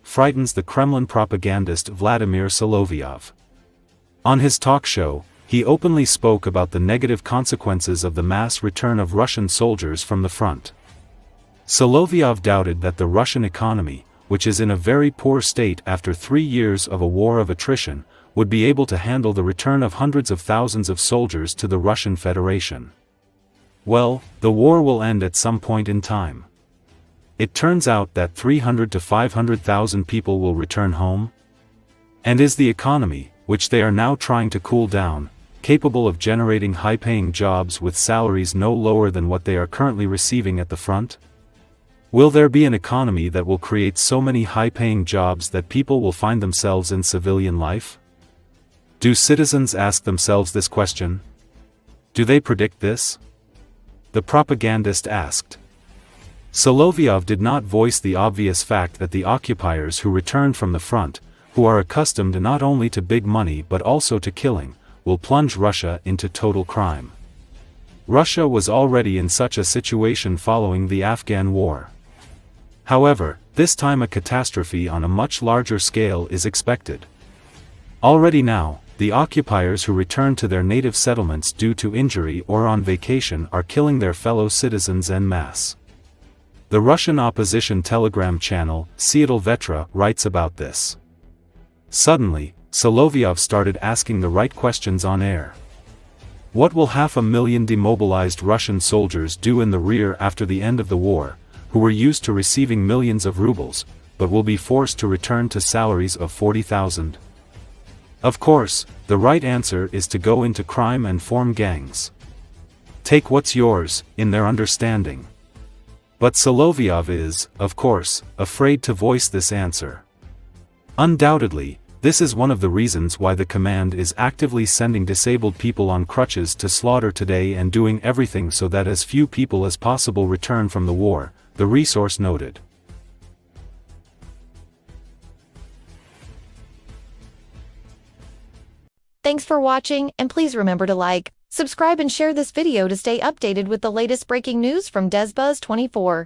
frightens the Kremlin propagandist Vladimir Solovyov. On his talk show, he openly spoke about the negative consequences of the mass return of Russian soldiers from the front. Solovyov doubted that the Russian economy, which is in a very poor state after 3 years of a war of attrition, would be able to handle the return of hundreds of thousands of soldiers to the Russian Federation. Well, the war will end at some point in time. It turns out that 300 to 500,000 people will return home? And is the economy, which they are now trying to cool down, capable of generating high-paying jobs with salaries no lower than what they are currently receiving at the front? Will there be an economy that will create so many high-paying jobs that people will find themselves in civilian life? Do citizens ask themselves this question? Do they predict this? The propagandist asked. Solovyov did not voice the obvious fact that the occupiers who return from the front, who are accustomed not only to big money but also to killing, will plunge Russia into total crime. Russia was already in such a situation following the Afghan war. However, this time a catastrophe on a much larger scale is expected. Already now, the occupiers who return to their native settlements due to injury or on vacation are killing their fellow citizens en masse. The Russian opposition telegram channel, Seattle Vetra, writes about this. Suddenly, Solovyov started asking the right questions on air. What will 500,000 demobilized Russian soldiers do in the rear after the end of the war, who were used to receiving millions of rubles, but will be forced to return to salaries of 40,000? Of course, the right answer is to go into crime and form gangs. Take what's yours, in their understanding. But Solovyov is, of course, afraid to voice this answer. Undoubtedly, this is one of the reasons why the command is actively sending disabled people on crutches to slaughter today and doing everything so that as few people as possible return from the war, the resource noted. Thanks for watching, and please remember to like, subscribe and share this video to stay updated with the latest breaking news from DesBuzz24.